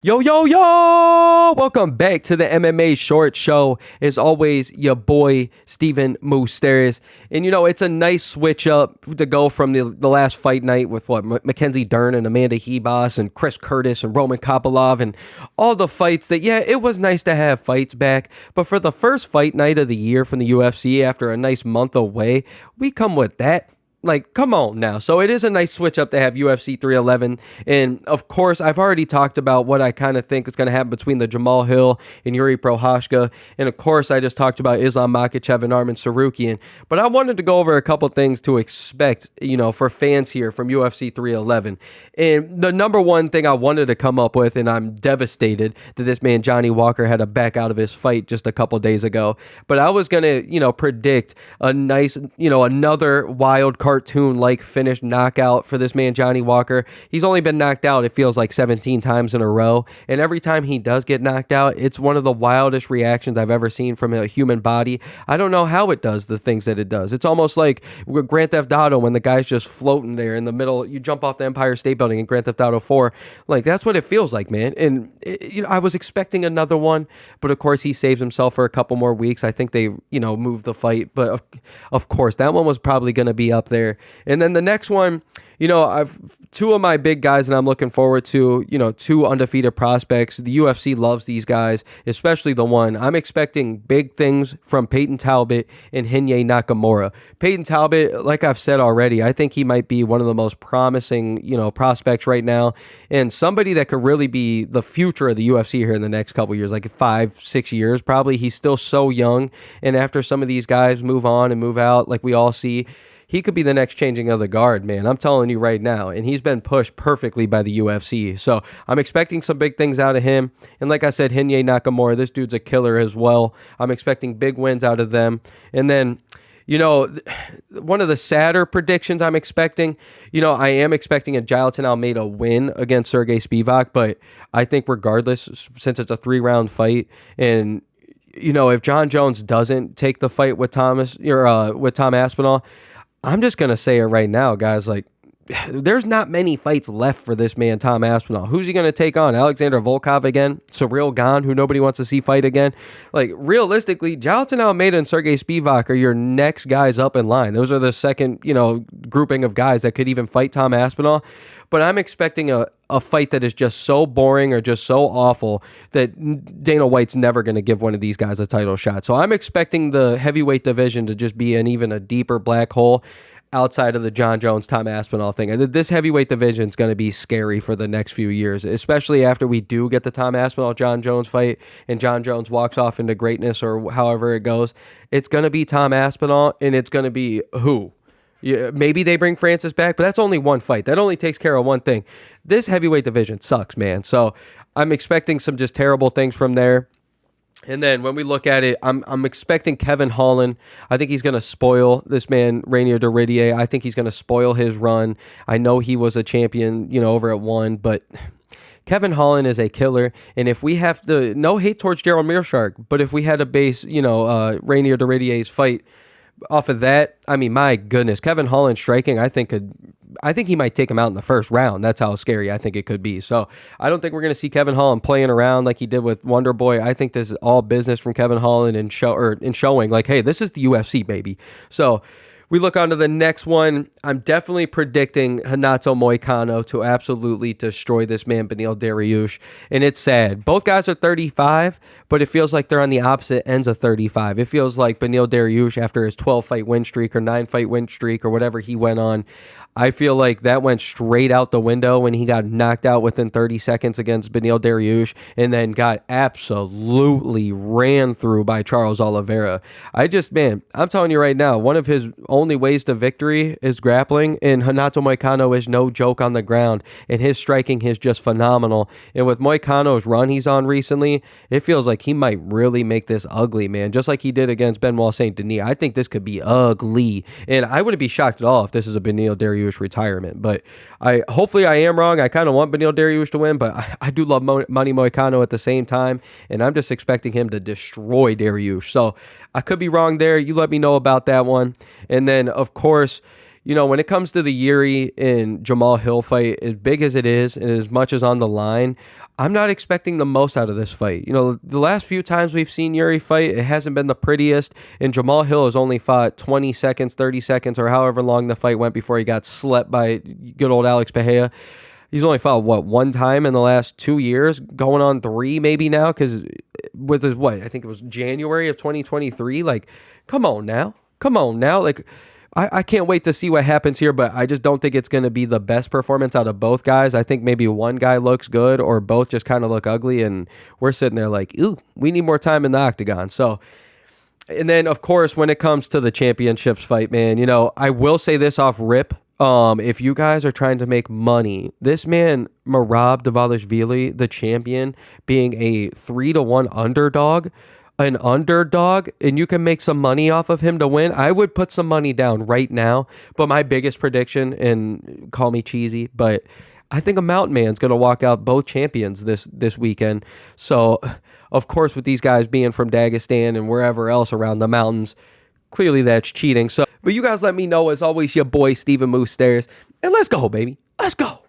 Yo, yo, yo! Welcome back to the MMA Short Show. As always, your boy, Steven Moustaris. And, it's a nice switch up to go from the last fight night with, Mackenzie Dern and Amanda Hebos and Chris Curtis and Roman Kopylov and all the fights that, it was nice to have fights back. But for the first fight night of the year from the UFC after a nice month away, we come with that. Like, come on now. So it is a nice switch up to have UFC 311. And of course, I've already talked about what I kind of think is going to happen between the Jamahal Hill and Yuri Prochazka. And of course, I just talked about Islam Makhachev and Arman Tsarukyan. But I wanted to go over a couple things to expect, for fans here from UFC 311. And the number one thing I wanted to come up with, and I'm devastated that this man Johnny Walker had to back out of his fight just a couple days ago. But I was going to, predict a nice, another wild cartoon-like finished knockout for this man, Johnny Walker. He's only been knocked out, it feels like 17 times in a row. And every time he does get knocked out, it's one of the wildest reactions I've ever seen from a human body. I don't know how it does the things that it does. It's almost like Grand Theft Auto when the guy's just floating there in the middle. You jump off the Empire State Building in Grand Theft Auto 4. Like, that's what it feels like, man. And, I was expecting another one, but of course he saves himself for a couple more weeks. I think they, moved the fight. But of course, that one was probably going to be up there. And then the next one, I've two of my big guys that I'm looking forward to, two undefeated prospects. The UFC loves these guys, especially the one. I'm expecting big things from Peyton Talbott and Hinya Nakamura. Peyton Talbott, like I've said already, I think he might be one of the most promising, prospects right now, and somebody that could really be the future of the UFC here in the next couple years, like 5-6 years probably. He's still so young, and after some of these guys move on and move out, like we all see, he could be the next changing of the guard, man. I'm telling you right now. And he's been pushed perfectly by the UFC. So I'm expecting some big things out of him. And like I said, Hinya Nakamura, this dude's a killer as well. I'm expecting big wins out of them. And then, one of the sadder predictions I'm expecting, I am expecting a Jailton Almeida win against Sergey Spivak. But I think regardless, since it's a 3-round fight, and if John Jones doesn't take the fight with Tom Aspinall, I'm just going to say it right now, guys. Like, there's not many fights left for this man, Tom Aspinall. Who's he going to take on? Alexander Volkov again? Cyril Gane, who nobody wants to see fight again? Like, realistically, Jailton Almeida and Sergey Spivak are your next guys up in line. Those are the second, grouping of guys that could even fight Tom Aspinall. But I'm expecting a fight that is just so boring or just so awful that Dana White's never going to give one of these guys a title shot. So I'm expecting the heavyweight division to just be even a deeper black hole outside of the John Jones, Tom Aspinall thing. This heavyweight division is going to be scary for the next few years, especially after we do get the Tom Aspinall, John Jones fight and John Jones walks off into greatness or however it goes. It's going to be Tom Aspinall, and it's going to be who? Yeah, maybe they bring Francis back, but that's only one fight. That only takes care of one thing. This heavyweight division sucks, man. So I'm expecting some just terrible things from there. And then when we look at it, I'm expecting Kevin Holland. I think he's going to spoil this man, Rainier Doridier. I think he's going to spoil his run. I know he was a champion, over at one, but Kevin Holland is a killer. And if we have to, no hate towards Gerald Meerschaert, but if we had to base, Rainier Doridier's fight off of that, I mean, my goodness, Kevin Holland striking, I think he might take him out in the first round. That's how scary I think it could be. So I don't think we're going to see Kevin Holland playing around like he did with Wonder Boy. I think this is all business from Kevin Holland and showing like, hey, this is the UFC, baby. So we look on to the next one. I'm definitely predicting Renato Moicano to absolutely destroy this man, Beneil Dariush. And it's sad. Both guys are 35, but it feels like they're on the opposite ends of 35. It feels like Beneil Dariush, after his 12-fight win streak or 9-fight win streak or whatever he went on, I feel like that went straight out the window when he got knocked out within 30 seconds against Beneil Dariush and then got absolutely ran through by Charles Oliveira. I'm telling you right now, one of his only ways to victory is grappling, and Renato Moicano is no joke on the ground, and his striking is just phenomenal. And with Moicano's run he's on recently, it feels like he might really make this ugly, man, just like he did against Benoit Saint Denis. I think this could be ugly, and I wouldn't be shocked at all if this is a Beneil Dariush retirement, but hopefully I am wrong. I kind of want Beneil Dariush to win, but I do love Money Moicano at the same time, and I'm just expecting him to destroy Dariush. So I could be wrong there. You let me know about that one. And then, of course, when it comes to the Jiri and Jamahal Hill fight, as big as it is and as much as on the line, I'm not expecting the most out of this fight. The last few times we've seen Jiri fight, it hasn't been the prettiest, and Jamahal Hill has only fought 20 seconds, 30 seconds, or however long the fight went before he got slept by good old Alex Pereira. He's only fought, one time in the last 2 years, going on 3 maybe now, because with his, I think it was January of 2023. Like, come on now. Like, I can't wait to see what happens here, but I just don't think it's going to be the best performance out of both guys. I think maybe one guy looks good or both just kind of look ugly, and we're sitting there like, ooh, we need more time in the octagon. So, and then, of course, when it comes to the championships fight, man, I will say this off rip. If you guys are trying to make money, this man, Merab Dvalishvili, the champion, being a 3-1 underdog, and you can make some money off of him to win, I would put some money down right now. But my biggest prediction, and call me cheesy, but I think a mountain man's going to walk out both champions this weekend. So, of course, with these guys being from Dagestan and wherever else around the mountains, clearly that's cheating. So, but you guys let me know. As always, your boy, Steven Moustaris. And let's go, baby. Let's go.